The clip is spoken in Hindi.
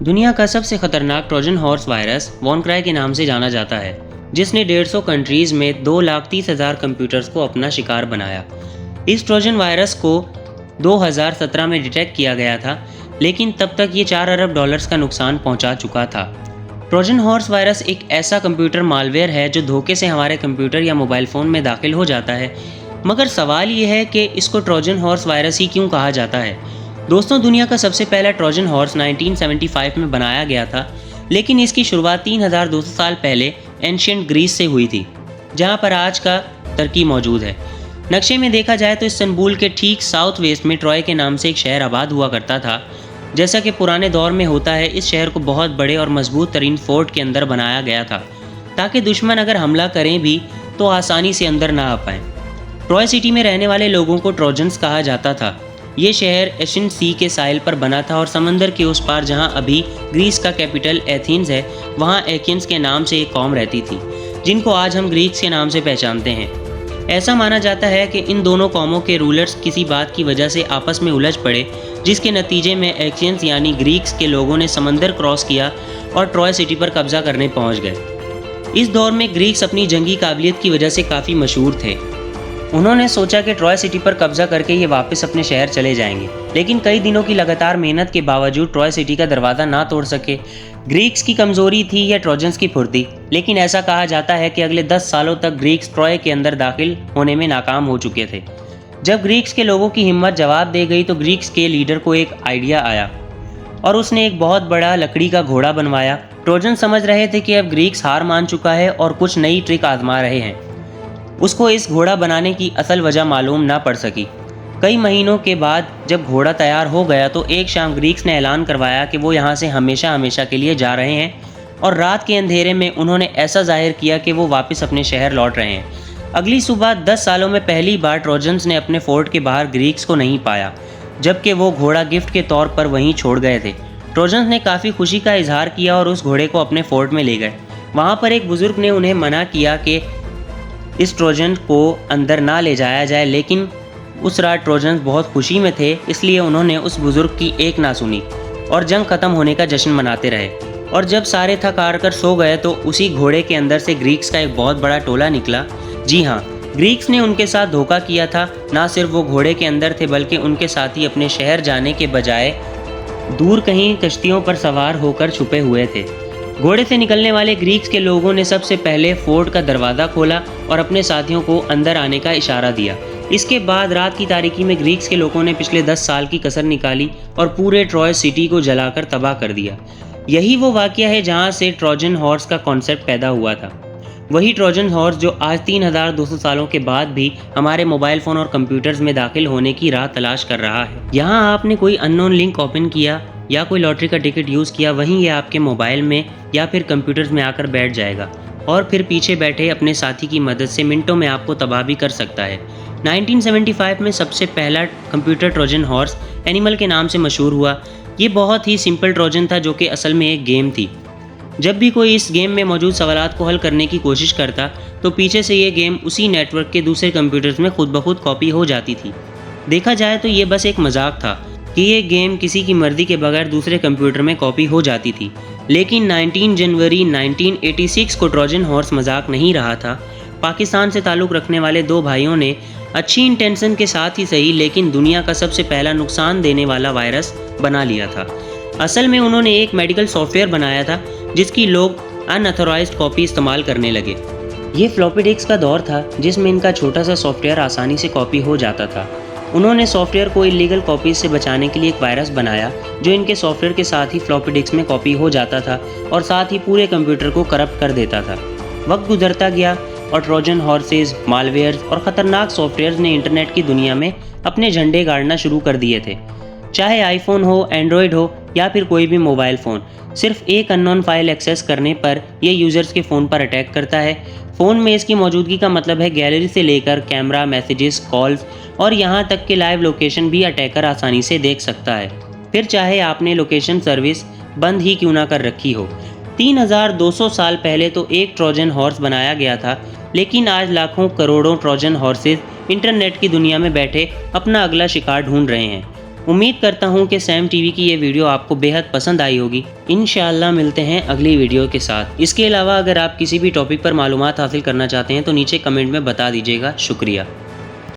दुनिया का सबसे खतरनाक ट्रोजन हॉर्स वायरस वॉनक्राई के नाम से जाना जाता है, जिसने 150 कंट्रीज में 2,30,000 कंप्यूटर्स को अपना शिकार बनाया। इस ट्रोजन वायरस को 2017 में डिटेक्ट किया गया था, लेकिन तब तक ये 4 अरब डॉलर्स का नुकसान पहुंचा चुका था। ट्रोजन हॉर्स वायरस एक ऐसा कंप्यूटर मालवेयर है जो धोखे से हमारे कंप्यूटर या मोबाइल फ़ोन में दाखिल हो जाता है। मगर सवाल ये है कि इसको ट्रोजन हॉर्स वायरस ही क्यों कहा जाता है। दोस्तों, दुनिया का सबसे पहला ट्रोजन हॉर्स 1975 में बनाया गया था, लेकिन इसकी शुरुआत 3200 साल पहले एंशिएंट ग्रीस से हुई थी, जहां पर आज का तुर्की मौजूद है। नक्शे में देखा जाए तो इस्तांबुल के ठीक साउथ वेस्ट में ट्रॉय के नाम से एक शहर आबाद हुआ करता था। जैसा कि पुराने दौर में होता है, इस शहर को बहुत बड़े और मजबूत तरीन फोर्ट के अंदर बनाया गया था, ताकि दुश्मन अगर हमला करें भी तो आसानी से अंदर ना आ पाएँ। ट्रॉय सिटी में रहने वाले लोगों को ट्रोजन्स कहा जाता था। ये शहर एशियन सी के साहिल पर बना था और समंदर के उस पार, जहाँ अभी ग्रीस का कैपिटल एथेंस है, वहाँ एकियंस के नाम से एक कौम रहती थी, जिनको आज हम ग्रीक्स के नाम से पहचानते हैं। ऐसा माना जाता है कि इन दोनों कौमों के रूलर्स किसी बात की वजह से आपस में उलझ पड़े, जिसके नतीजे में एशियंस यानी ग्रीक्स के लोगों ने समंदर क्रॉस किया और ट्रॉय सिटी पर कब्जा करने पहुंच गए। इस दौर में ग्रीक्स अपनी जंगी काबिलियत की वजह से काफ़ी मशहूर थे। उन्होंने सोचा कि ट्रॉय सिटी पर कब्जा करके ये वापस अपने शहर चले जाएंगे, लेकिन कई दिनों की लगातार मेहनत के बावजूद ट्रॉय सिटी का दरवाज़ा ना तोड़ सके। ग्रीक्स की कमज़ोरी थी या ट्रोजन्स की फुर्ती, लेकिन ऐसा कहा जाता है कि अगले 10 सालों तक ग्रीक्स ट्रॉय के अंदर दाखिल होने में नाकाम हो चुके थे। जब ग्रीक्स के लोगों की हिम्मत जवाब दे गई तो ग्रीक्स के लीडर को एक आइडिया आया और उसने एक बहुत बड़ा लकड़ी का घोड़ा बनवाया। ट्रोजन समझ रहे थे कि अब ग्रीक्स हार मान चुका है और कुछ नई ट्रिक आजमा रहे हैं। उसको इस घोड़ा बनाने की असल वजह मालूम ना पड़ सकी। कई महीनों के बाद जब घोड़ा तैयार हो गया तो एक शाम ग्रीक्स ने ऐलान करवाया कि वो यहाँ से हमेशा हमेशा के लिए जा रहे हैं, और रात के अंधेरे में उन्होंने ऐसा जाहिर किया कि वो वापस अपने शहर लौट रहे हैं। अगली सुबह 10 सालों में पहली बार ट्रोजन्स ने अपने फोर्ट के बाहर ग्रीक्स को नहीं पाया, जबकि वो घोड़ा गिफ्ट के तौर पर वहीं छोड़ गए थे। ट्रोजन्स ने काफ़ी खुशी का इजहार किया और उस घोड़े को अपने फोर्ट में ले गए। वहाँ पर एक बुज़ुर्ग ने उन्हें मना किया कि इस ट्रोजन को अंदर ना ले जाया जाए, लेकिन उस रात ट्रोजन्स बहुत खुशी में थे, इसलिए उन्होंने उस बुज़ुर्ग की एक ना सुनी और जंग ख़त्म होने का जश्न मनाते रहे। और जब सारे थक हार कर सो गए तो उसी घोड़े के अंदर से ग्रीक्स का एक बहुत बड़ा टोला निकला। जी हाँ, ग्रीक्स ने उनके साथ धोखा किया था। ना सिर्फ वो घोड़े के अंदर थे, बल्कि उनके साथी अपने शहर जाने के बजाय दूर कहीं कश्तियों पर सवार होकर छुपे हुए थे। घोड़े से निकलने वाले ग्रीक्स के लोगों ने सबसे पहले फोर्ट का दरवाज़ा खोला और अपने साथियों को अंदर आने का इशारा दिया। इसके बाद रात की तारीकी में ग्रीक्स के लोगों ने पिछले 10 साल की कसर निकाली और पूरे ट्रॉय सिटी को जलाकर तबाह कर दिया। यही वो वाक़या है जहां से ट्रोजन हॉर्स का कॉन्सेप्ट पैदा हुआ था। वही ट्रोजन हॉर्स जो आज 3200 सालों के बाद भी हमारे मोबाइल फ़ोन और कंप्यूटर्स में दाखिल होने की राह तलाश कर रहा है। यहाँ आपने कोई अननोन लिंक ओपन किया या कोई लॉटरी का टिकट यूज़ किया, वहीं ये आपके मोबाइल में या फिर कंप्यूटर्स में आकर बैठ जाएगा और फिर पीछे बैठे अपने साथी की मदद से मिनटों में आपको तबाह भी कर सकता है। 1975 में सबसे पहला कंप्यूटर ट्रोजन हॉर्स एनिमल के नाम से मशहूर हुआ। ये बहुत ही सिंपल ट्रोजन था जो कि असल में एक गेम थी। जब भी कोई इस गेम में मौजूद सवालात को हल करने की कोशिश करता तो पीछे से ये गेम उसी नेटवर्क के दूसरे कंप्यूटर्स में खुद ब खुद कॉपी हो जाती थी। देखा जाए तो ये बस एक मजाक था कि ये गेम किसी की मर्जी के बगैर दूसरे कंप्यूटर में कॉपी हो जाती थी, लेकिन 19 जनवरी 1986 को ट्रोजन हॉर्स मजाक नहीं रहा था। पाकिस्तान से ताल्लुक़ रखने वाले दो भाइयों ने अच्छी इंटेंशन के साथ ही सही, लेकिन दुनिया का सबसे पहला नुकसान देने वाला वायरस बना लिया था। असल में उन्होंने एक मेडिकल सॉफ्टवेयर बनाया था जिसकी लोग अनऑथोराइज्ड कॉपी इस्तेमाल करने लगे। ये फ्लॉपी डिस्क का दौर था जिसमें इनका छोटा सा सॉफ्टवेयर आसानी से कॉपी हो जाता था। उन्होंने सॉफ्टवेयर को इलीगल कॉपीज से बचाने के लिए एक वायरस बनाया जो इनके सॉफ्टवेयर के साथ ही फ्लॉपी डिस्क में कॉपी हो जाता था और साथ ही पूरे कंप्यूटर को करप्ट कर देता था। वक्त गुजरता गया और ट्रोजन हॉर्सेस, मालवेयर्स और ख़तरनाक सॉफ्टवेयर्स ने इंटरनेट की दुनिया में अपने झंडे गाड़ना शुरू कर दिए थे। चाहे आईफोन हो, एंड्रॉयड हो या फिर कोई भी मोबाइल फ़ोन, सिर्फ एक अननोन फाइल एक्सेस करने पर यह यूज़र्स के फ़ोन पर अटैक करता है। फ़ोन में इसकी मौजूदगी का मतलब है गैलरी से लेकर कैमरा, मैसेजेस, कॉल्स और यहाँ तक कि लाइव लोकेशन भी अटैकर आसानी से देख सकता है, फिर चाहे आपने लोकेशन सर्विस बंद ही क्यों ना कर रखी हो। 3200 साल पहले तो एक ट्रोजन हॉर्स बनाया गया था, लेकिन आज लाखों करोड़ों ट्रोजन हॉर्सेस इंटरनेट की दुनिया में बैठे अपना अगला शिकार ढूंढ रहे हैं। उम्मीद करता हूँ कि सैम टीवी की ये वीडियो आपको बेहद पसंद आई होगी। इंशाल्लाह मिलते हैं अगली वीडियो के साथ। इसके अलावा अगर आप किसी भी टॉपिक पर मालूमात हासिल करना चाहते हैं तो नीचे कमेंट में बता दीजिएगा। शुक्रिया।